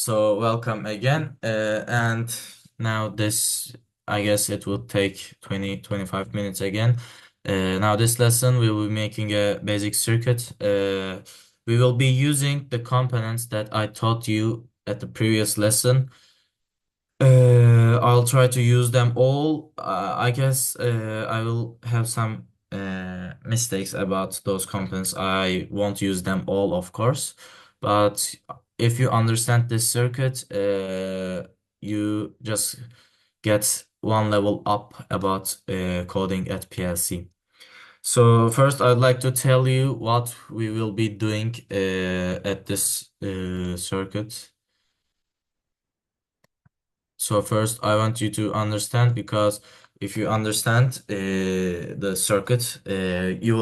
So welcome again. And now this, I guess it will take 25 minutes again. Now this lesson we will be making a basic circuit. We will be using the components that I taught you at the previous lesson. I'll try to use them all. I guess I will have some mistakes about those components. I won't use them all, of course. But if you understand this circuit, you just get one level up about coding at PLC. So first, I'd like to tell you what we will be doing at this circuit. So first, I want you to understand because if you understand the circuit, you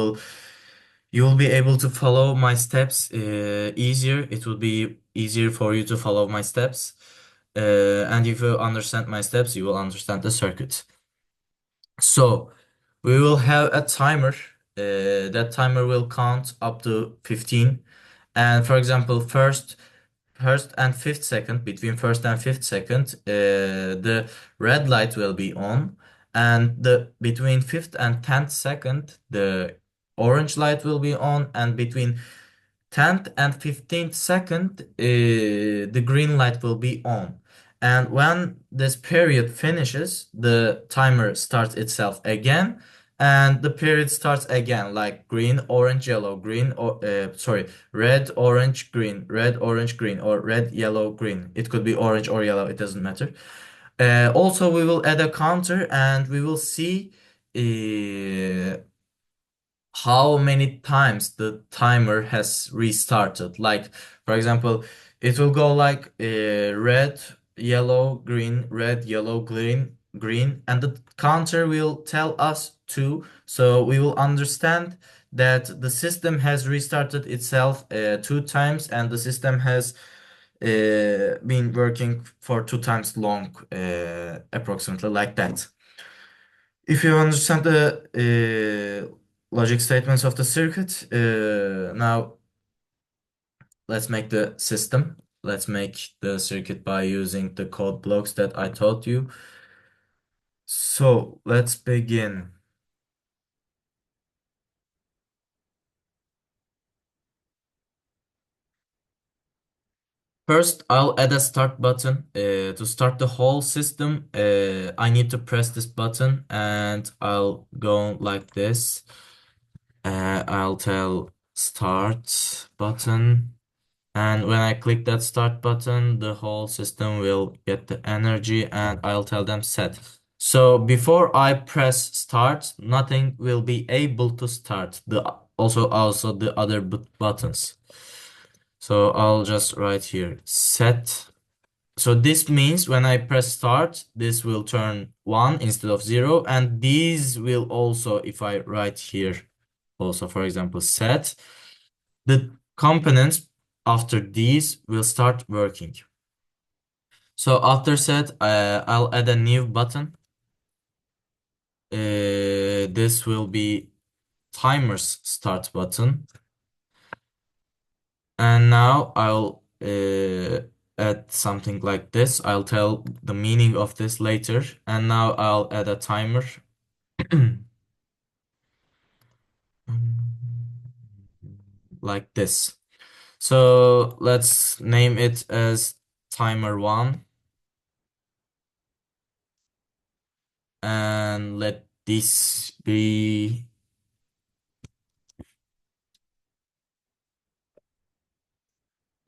will be able to follow my steps easier. It will be easier for you to follow my steps. And if you understand my steps, you will understand the circuit. So we will have a timer. That timer will count up to 15. And for example, first and fifth second, between first and fifth second, the red light will be on, and the between fifth and 10th second, the orange light will be on, and between 10th and 15th second, the green light will be on. And when this period finishes, the timer starts itself again, and the period starts again, like green, orange, yellow, green, or sorry, red, orange, green, red, orange, green, or red, yellow, green. It could be orange or yellow, it doesn't matter. Also, we will add a counter, and we will see how many times the timer has restarted. Like, for example, it will go like red, yellow, green, red, yellow, green, green, and the counter will tell us two. So we will understand that the system has restarted itself two times, and the system has been working for two times long, approximately like that. If you understand the logic statements of the circuit, now let's make the system. Let's make the circuit by using the code blocks that I taught you. So let's begin. First, I'll add a start button. To start the whole system, I need to press this button and I'll go like this. I'll tell start button. And when I click that start button, the whole system will get the energy and I'll tell them set. So before I press start, nothing will be able to start. Also the other buttons. So I'll just write here set. So this means when I press start, this will turn 1 instead of 0. And these will also, if I write here, also for example, set, the components after these will start working. So after set, I'll add a new button. This will be timers start button. And now I'll add something like this. I'll tell the meaning of this later. And now I'll add a timer. Like this. So let's name it as timer 1. And let this be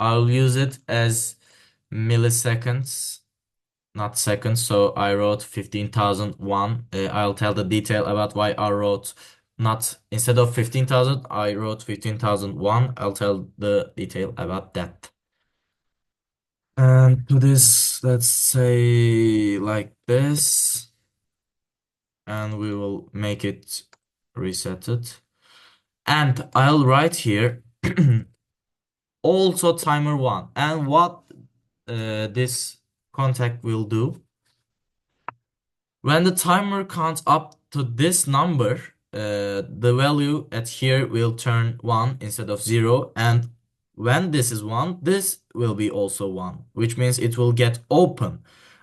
I'll use it as milliseconds, not seconds. So I wrote 15,001. I'll tell the detail about why I wrote not instead of 15,000, I wrote 15,001. I'll tell the detail about that. And to this, let's say like this, and we will make it reset it. And I'll write here also timer 1. And what this contact will do, when the timer counts up to this number, the value at here will turn 1 instead of 0, and when this is 1, this will be also 1, which means it will get open.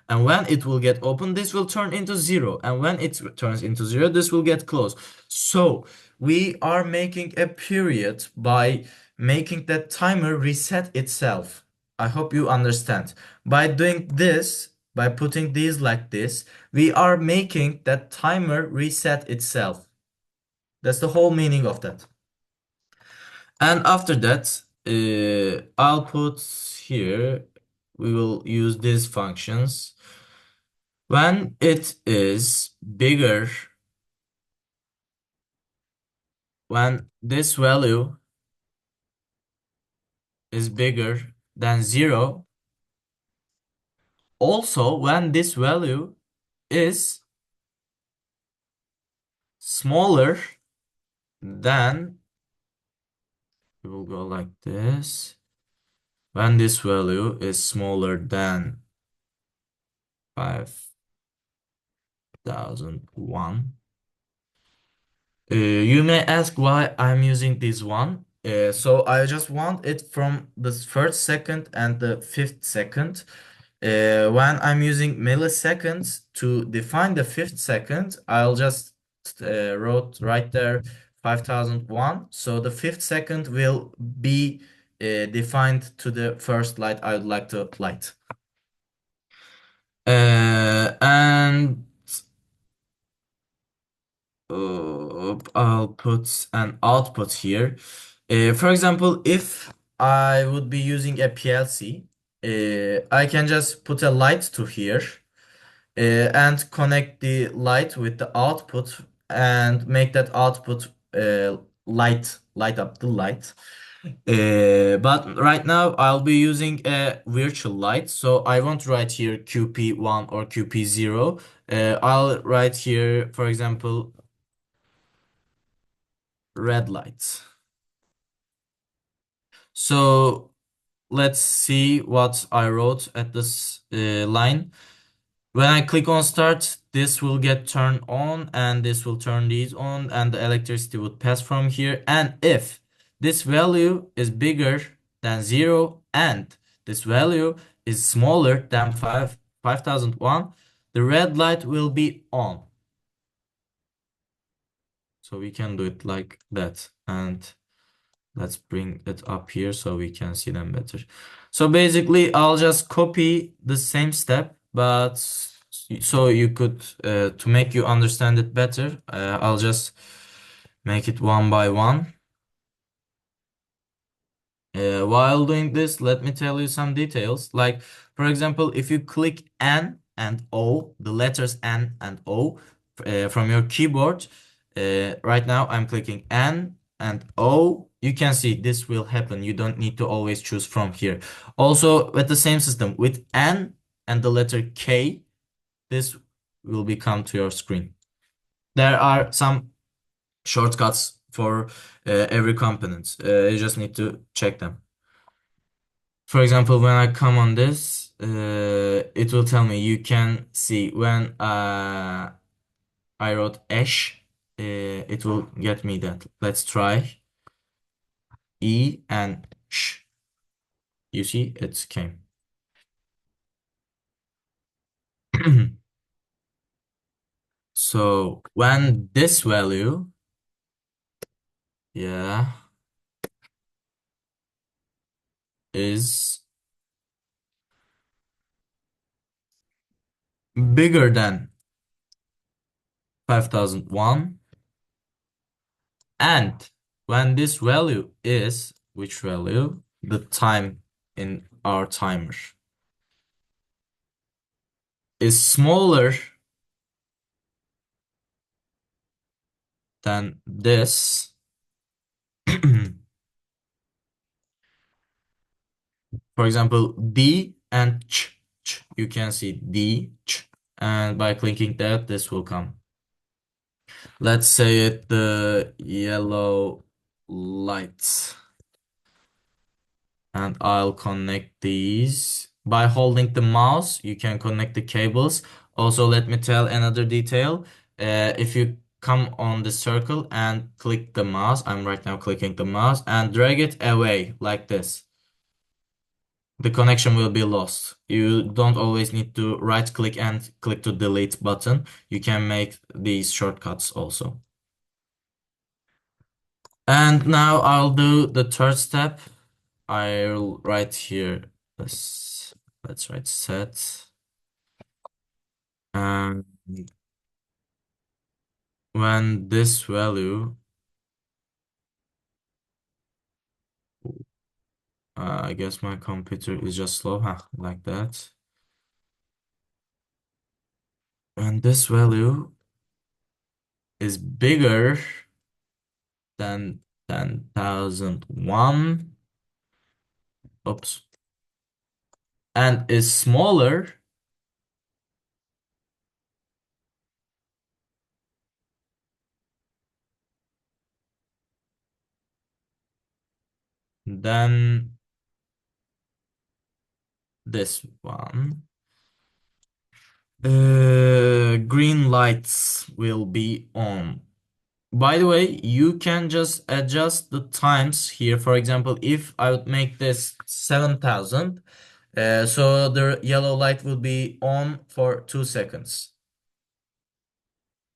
And when it will get open, this will turn into 0. And when it turns into 0, this will get closed. So we are making a period by making that timer reset itself. I hope you understand. By doing this, by putting these like this, we are making that timer reset itself. That's the whole meaning of that. And after that, I'll put here, we will use these functions. When it is bigger, when this value is bigger than 0, also when this value is smaller than, we will go like this, when this value is smaller than 5001. You may ask why I'm using this one. So I just want it from the first second and the fifth second. When I'm using milliseconds to define the fifth second, I'll just wrote right there 5001. So the fifth second will be defined to the first light I would like to light. And I'll put an output here. For example, if I would be using a PLC, I can just put a light to here and connect the light with the output and make that output light up the light. But right now I'll be using a virtual light, so I won't write here QP1 or QP0. I'll write here, for example, red light. So let's see what I wrote at this line. When I click on start, this will get turned on and this will turn these on and the electricity would pass from here. And if this value is bigger than 0 and this value is smaller than 5001, the red light will be on. So we can do it like that. And let's bring it up here so we can see them better. So basically, I'll just copy the same step, but so you could, to make you understand it better, I'll just make it one by one. While doing this, let me tell you some details. Like, for example, if you click N and O, the letters N and O from your keyboard, right now I'm clicking N and O. You can see this will happen. You don't need to always choose from here. Also, with the same system, with N and the letter K, this will become to your screen. There are some shortcuts for every component. You just need to check them. For example, when I come on this, it will tell me, you can see when I wrote ash, it will get me that. Let's try E and sh. You see, it came. So when this value, yeah, is bigger than 5001, and when this value is, which value? The time in our timer is smaller than this. For example, D and ch. You can see D, ch, and by clicking that, this will come. Let's say it the yellow light. And I'll connect these. By holding the mouse, you can connect the cables. Also, let me tell another detail. If you come on the circle and click the mouse. I'm right now clicking the mouse and drag it away like this. The connection will be lost. You don't always need to right click and click to delete button. You can make these shortcuts also. And now I'll do the third step. I'll write here, let's write set. And when this value, I guess my computer is just slow, huh, like that. When this value is bigger than 10,001, oops, and is smaller than this one, green lights will be on. By the way, you can just adjust the times here. For example, if I would make this 7,000, so the yellow light will be on for 2 seconds.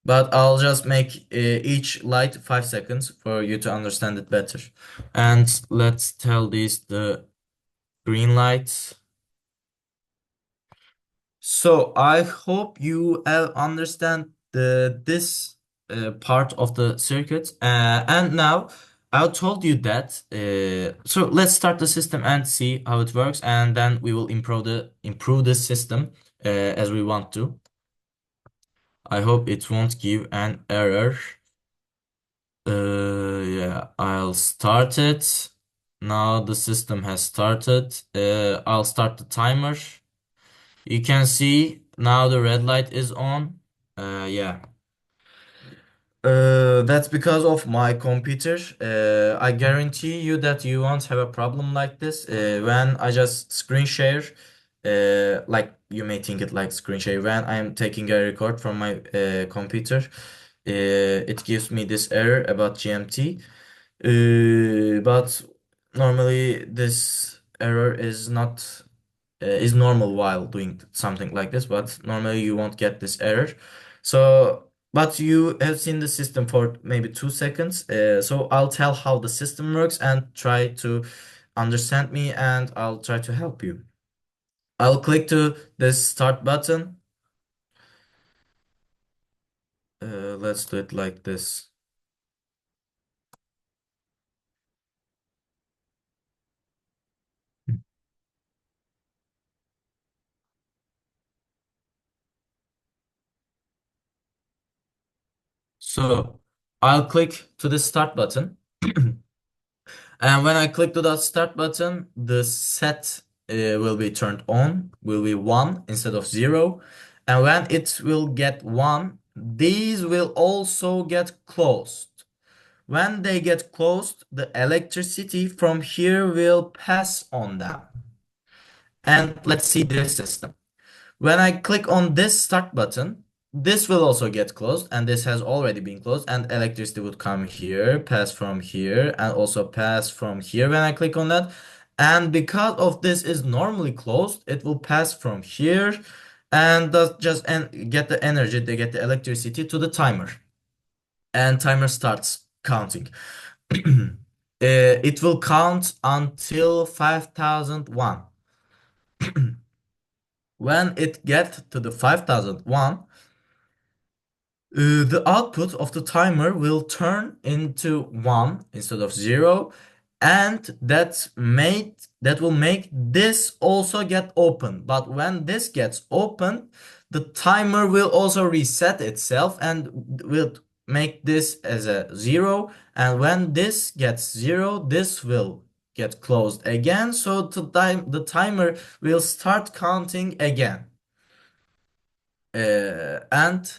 But I'll just make each light 5 seconds for you to understand it better. And let's tell this the green light. So I hope you understand this part of the circuit. And now I told you that. So let's start the system and see how it works, and then we will improve the system as we want to. I hope it won't give an error. Yeah, I'll start it. Now the system has started. I'll start the timer. You can see now the red light is on. Yeah. That's because of my computer. I guarantee you that you won't have a problem like this. When I just screen share, like you may think it like screen share, when I'm taking a record from my computer, it gives me this error about GMT. But normally this error is normal while doing something like this, but normally you won't get this error. So, but you have seen the system for maybe 2 seconds. So I'll tell how the system works and try to understand me, and I'll try to help you. I'll click to the start button. Let's do it like this. So I'll click to the start button. And when I click to that start button, the set will be turned on, will be 1 instead of 0. And when it will get 1, these will also get closed. When they get closed, the electricity from here will pass on them. And let's see this system. When I click on this start button, this will also get closed, and this has already been closed, and electricity would come here, pass from here, and also pass from here when I click on that. And because of this is normally closed, it will pass from here and does just and get the energy, they get the electricity to the timer. And timer starts counting. It will count until 5001. When it gets to the 5001, the output of the timer will turn into 1 instead of 0, and that will make this also get open. But when this gets open, the timer will also reset itself and will make this as a 0, and when this gets 0, this will get closed again, so the timer will start counting again. And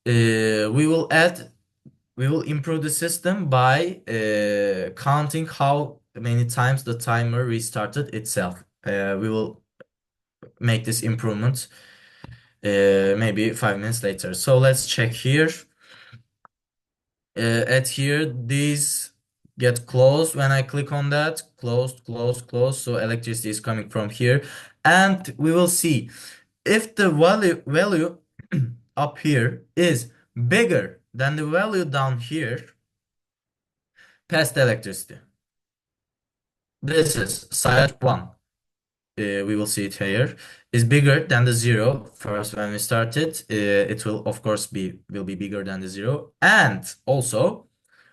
we will improve the system by counting how many times the timer restarted itself. We will make this improvement maybe 5 minutes later. So let's check here. At here, these get closed when I click on that. Closed, closed, closed. So electricity is coming from here. And we will see if the value up here is bigger than the value down here, pass the electricity. This is side one. We will see it here, is bigger than the zero. First, when we start it, it will of course be bigger than the zero. And also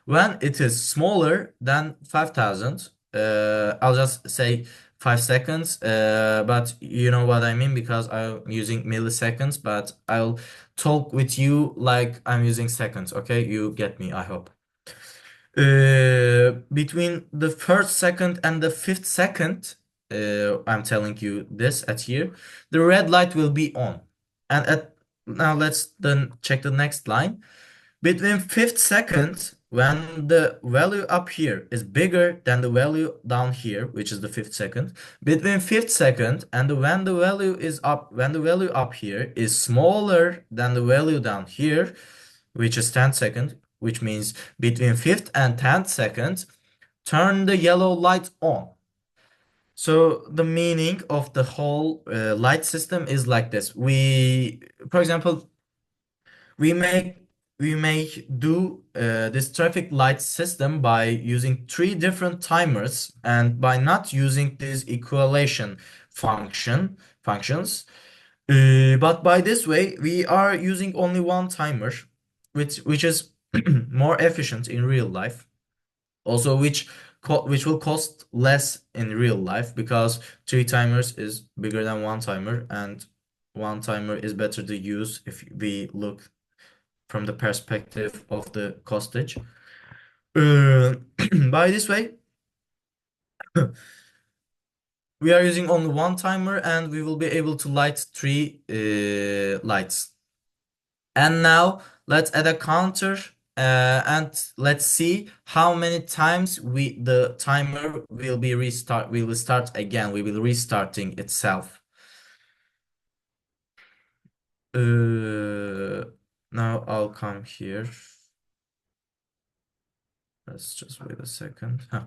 when it is smaller than 5,000, I'll just say 5 seconds, but you know what I mean because I'm using milliseconds, but I'll talk with you like I'm using seconds, okay? You get me, I hope. Between the first second and the fifth second, I'm telling you this at here, the red light will be on. And at now let's then check the next line. Between fifth second, when the value up here is bigger than the value down here, which is the fifth second, between fifth second and when the value is up, when the value up here is smaller than the value down here, which is 10 second, which means between fifth and 10th second, turn the yellow light on. So the meaning of the whole light system is like this. For example, we may we may do this traffic light system by using three different timers and by not using these equalization functions. But by this way, we are using only one timer, which is more efficient in real life. Also, which will cost less in real life because three timers is bigger than one timer, and one timer is better to use if we look from the perspective of the costage. Uh, by this way, we are using only one timer and we will be able to light three lights. And now let's add a counter and let's see how many times the timer we will start again. We will restarting itself. Now I'll come here. Let's just wait a second. Huh.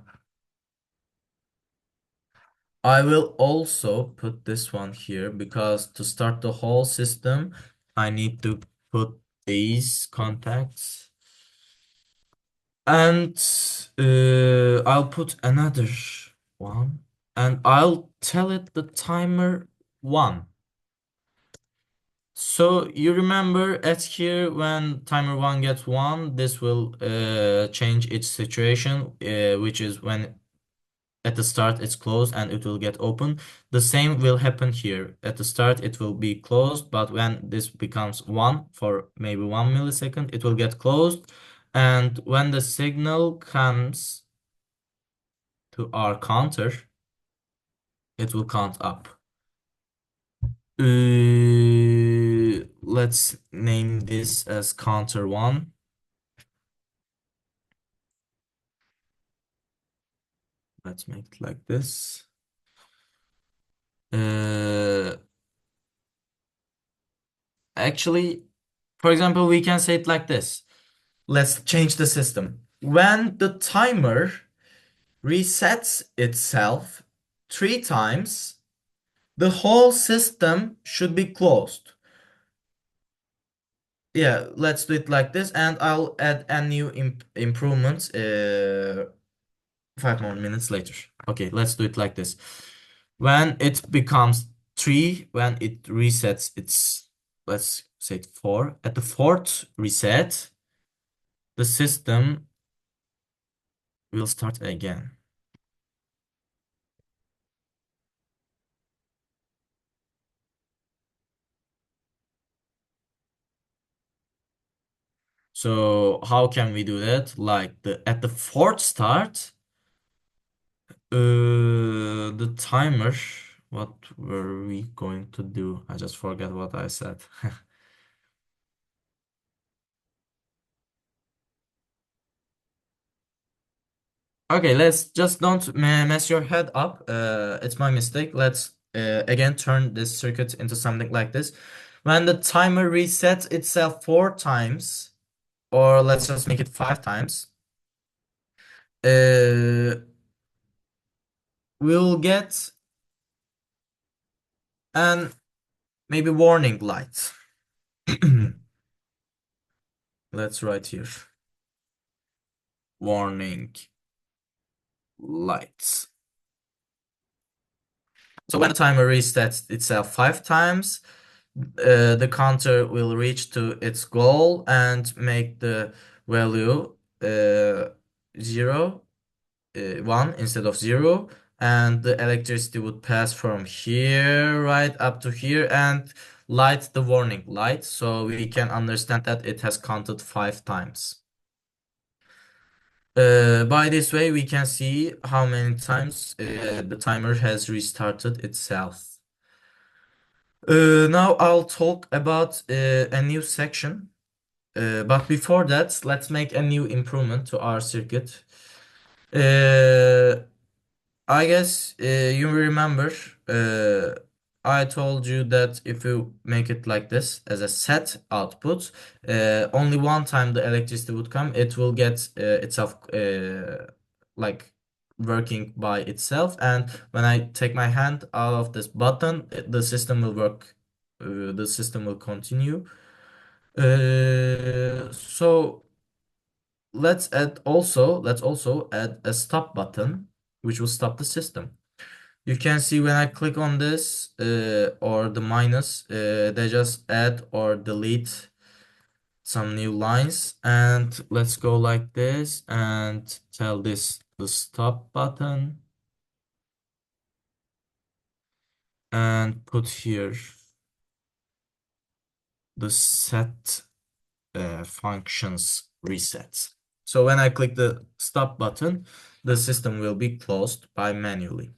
I will also put this one here because to start the whole system, I need to put these contacts. And I'll put another one and I'll tell it the timer 1. So you remember at here when timer 1 gets 1, this will change its situation, which is when at the start it's closed and it will get open. The same will happen here. At the start it will be closed, but when this becomes 1 for maybe 1 millisecond, it will get closed. And when the signal comes to our counter, it will count up. Let's name this as counter 1. Let's make it like this. Actually, for example, we can say it like this. Let's change the system. When the timer resets itself 3 times, the whole system should be closed. Yeah, let's do it like this, and I'll add a new improvement 5 more minutes later. Okay, let's do it like this. When it becomes 3, when it resets its, let's say 4, at the fourth reset, the system will start again. So how can we do that? Like at the fourth start, the timer, what were we going to do? I just forgot what I said. Okay, let's just don't mess your head up. It's my mistake. Let's again turn this circuit into something like this. When the timer resets itself 4 times, or let's just make it 5 times, uh, we'll get an maybe warning light. Let's write here. Warning lights. So when the timer resets itself 5 times, the counter will reach to its goal and make the value 0, 1 instead of 0, and the electricity would pass from here right up to here and light the warning light, so we can understand that it has counted 5 times. By this way, we can see how many times the timer has restarted itself. Now I'll talk about a new section. But before that, let's make a new improvement to our circuit. Uh, I guess you remember I told you that if you make it like this as a set output, only one time the electricity would come, it will get itself like working by itself. And when I take my hand out of this button, the system will work. The system will continue. So let's also add a stop button, which will stop the system. You can see when I click on this or the minus, they just add or delete some new lines. And let's go like this and tell this the stop button and put here the set functions reset. So when I click the stop button, the system will be closed by manually.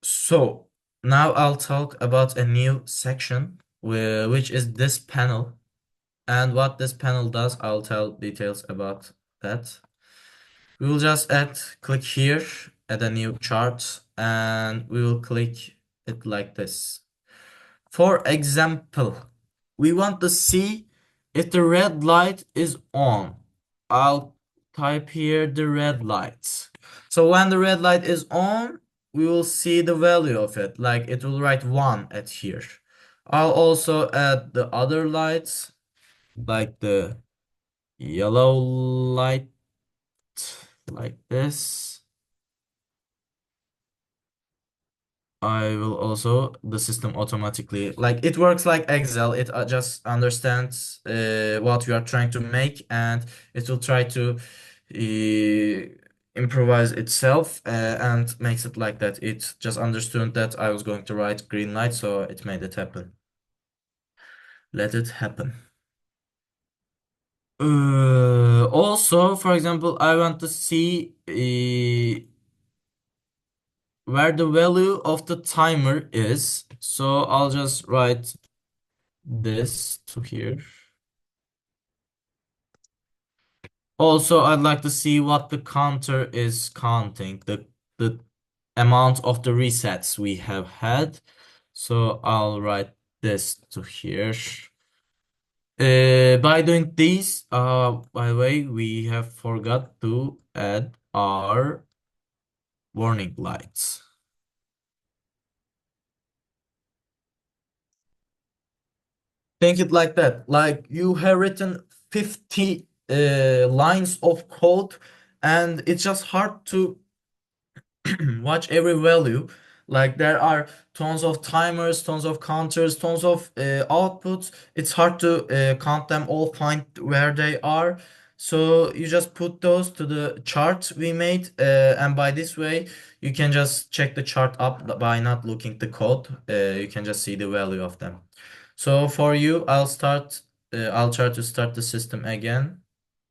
So now I'll talk about a new section which is this panel. And what this panel does, I'll tell details about that. We will just click here, add a new chart, and we will click it like this. For example, we want to see if the red light is on. I'll type here the red light. So when the red light is on, we will see the value of it. Like it will write 1 at here. I'll also add the other lights, like the yellow light, like this. I will also, the system automatically, like it works like Excel. It just understands what you are trying to make, and it will try to improvise itself and makes it like that. It just understood that I was going to write green light, so it made it happen. Let it happen. Also, for example, I want to see where the value of the timer is. So I'll just write this to here. Also, I'd like to see what the counter is counting, the amount of the resets we have had. So I'll write this to here. By doing this, by the way, we have forgot to add our warning lights. Think it like that. Like you have written 50 lines of code, and it's just hard to watch every value. Like there are tons of timers, tons of counters, tons of outputs. It's hard to count them all, find where they are. So you just put those to the chart we made, and by this way, you can just check the chart up by not looking the code. You can just see the value of them. So for you, I'll try to start the system again.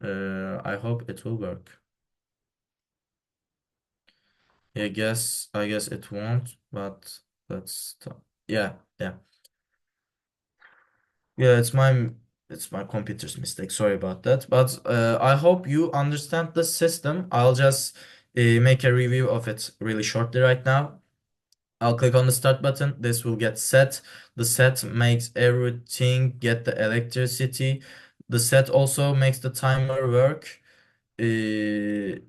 I hope it will work. I guess it won't, but let's stop. Yeah, yeah. Yeah, it's my computer's mistake. Sorry about that. But I hope you understand the system. I'll just make a review of it really shortly right now. I'll click on the start button. This will get set. The set makes everything get the electricity. The set also makes the timer work. Uh,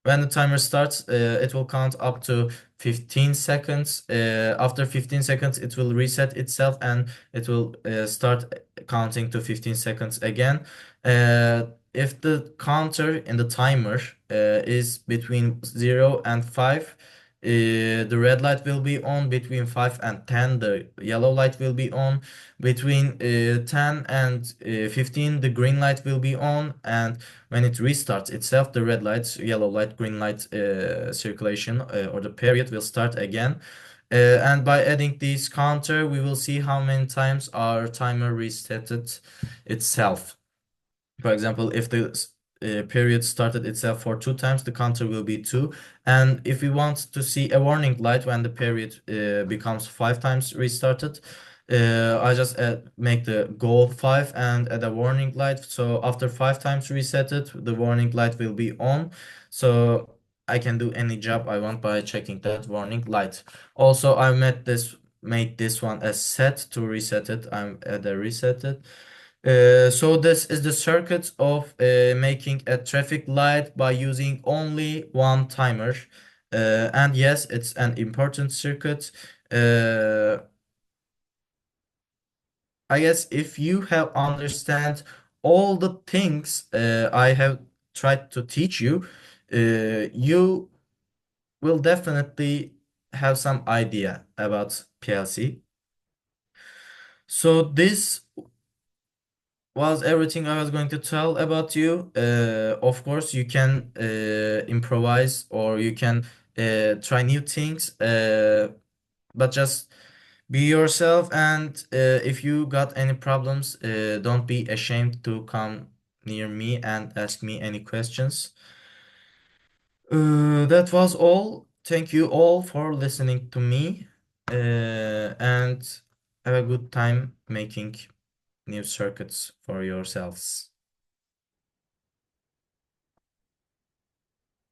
When the timer starts, it will count up to 15 seconds. After 15 seconds, it will reset itself and it will start counting to 15 seconds again. If the counter in the timer is between 0 and 5, the red light will be on. Between 5 and 10, the yellow light will be on. Between 10 and 15, the green light will be on. And when it restarts itself, the red light, yellow light, green light circulation or the period will start again. And by adding this counter, we will see how many times our timer resetted itself. For example, if the period started itself for 2 times, the counter will be 2. And if we want to see a warning light when the period becomes 5 times restarted, I just make the goal 5 and add a warning light. So after 5 times resetted, the warning light will be on. So I can do any job I want by checking that warning light. Also, I made this one a set to reset it. I'm at a reset it. So this is the circuit of making a traffic light by using only one timer. And yes, it's an important circuit. Uh, I guess if you have understand all the things I have tried to teach you, you will definitely have some idea about PLC. So this was everything I was going to tell about you. Of course, you can improvise or you can try new things, but just be yourself. And if you got any problems, don't be ashamed to come near me and ask me any questions. That was all. Thank you all for listening to me, and have a good time making new circuits for yourselves.